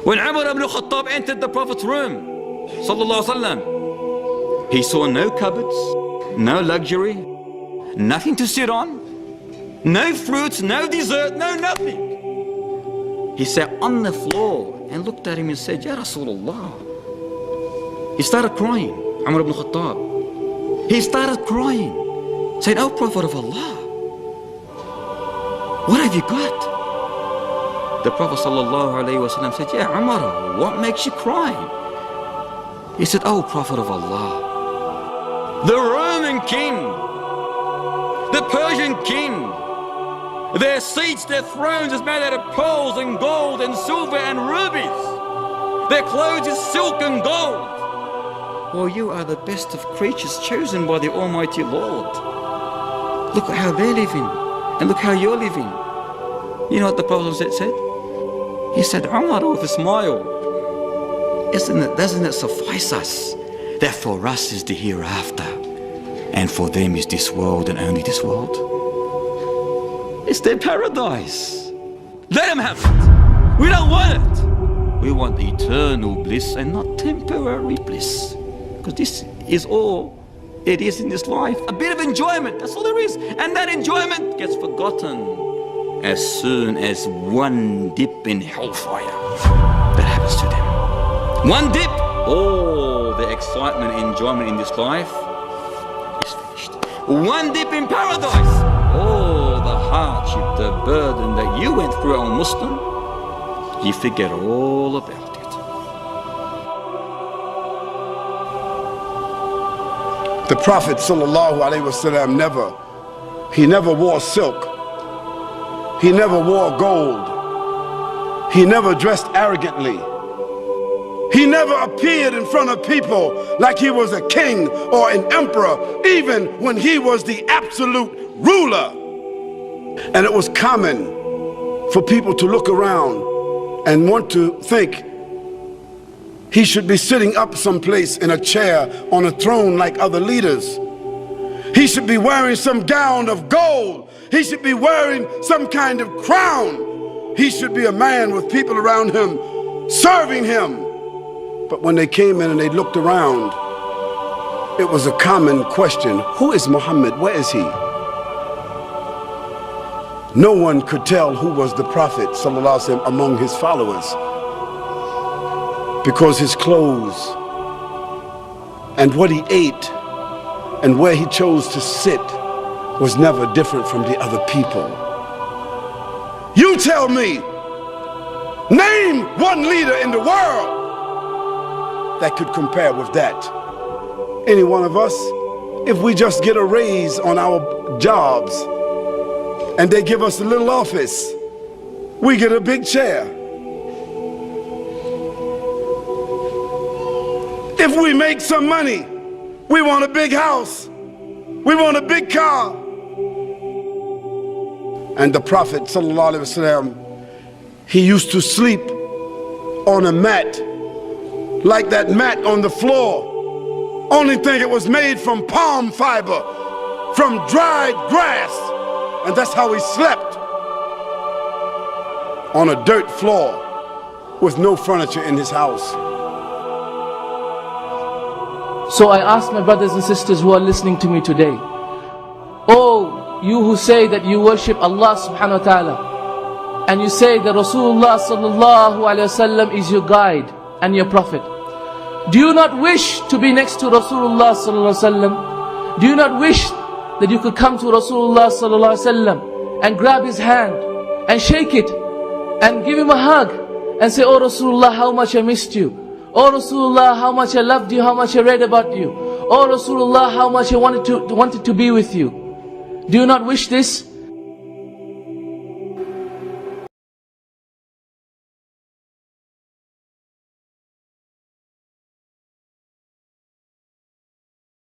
When Umar ibn Khattab entered the Prophet's room, sallallahu alaihi wasallam, he saw no cupboards, no luxury, nothing to sit on, no fruits, no dessert, no nothing. He sat on the floor and looked at him and said, Ya Rasulullah. He started crying, Umar ibn Khattab. He started crying, saying, Oh Prophet of Allah, what have you got? The Prophet sallallahu alayhi wa sallam said, Ya Umar, what makes you cry? He said, Oh Prophet of Allah, the Roman king, the Persian king, their seats, their thrones is made out of pearls and gold and silver and rubies. Their clothes is silk and gold. Well, you are the best of creatures chosen by the Almighty Lord. Look at how they're living and look how you're living. You know what the Prophet said? He said, Umar, with a smile, doesn't it suffice us that for us is the hereafter and for them is this world and only this world? It's their paradise. Let them have it. We don't want it. We want eternal bliss and not temporary bliss. Because this is all it is in this life. A bit of enjoyment, that's all there is. And that enjoyment gets forgotten as soon as one dip in hellfire that happens to them. One dip, all the excitement and enjoyment in this life is finished. One dip in paradise, all the hardship, the burden that you went through, O Muslim, you forget all about it. The Prophet sallallahu alaihi wasallam never wore silk. He never wore gold. He never dressed arrogantly. He never appeared in front of people like he was a king or an emperor, even when he was the absolute ruler. And it was common for people to look around and want to think he should be sitting up someplace in a chair on a throne like other leaders. He should be wearing some gown of gold. He should be wearing some kind of crown. He should be a man with people around him serving him. But when they came in and they looked around, it was a common question. Who is Muhammad? Where is he? No one could tell who was the Prophet sallallahu alaihi wasallam among his followers, because his clothes and what he ate and where he chose to sit was never different from the other people. You tell me, name one leader in the world that could compare with that. Any one of us, if we just get a raise on our jobs and they give us a little office, we get a big chair. If we make some money, we want a big house, we want a big car. And the Prophet sallallahu alaihi wasallam, he used to sleep on a mat, like that mat on the floor. Only thing it was made from palm fiber, from dried grass, and that's how he slept, on a dirt floor with no furniture in his house. So I ask my brothers and sisters who are listening to me today, oh, you who say that you worship Allah subhanahu wa ta'ala, and you say that Rasulullah sallallahu alayhi wasallam is your guide and your prophet, do you not wish to be next to Rasulullah sallallahu alayhi wasallam? Do you not wish that you could come to Rasulullah sallallahu alayhi wasallam and grab his hand and shake it and give him a hug and say, oh Rasulullah, how much I missed you. Oh Rasulullah, how much I loved you, how much I read about you. Oh Rasulullah, how much I wanted to be with you. Do you not wish this?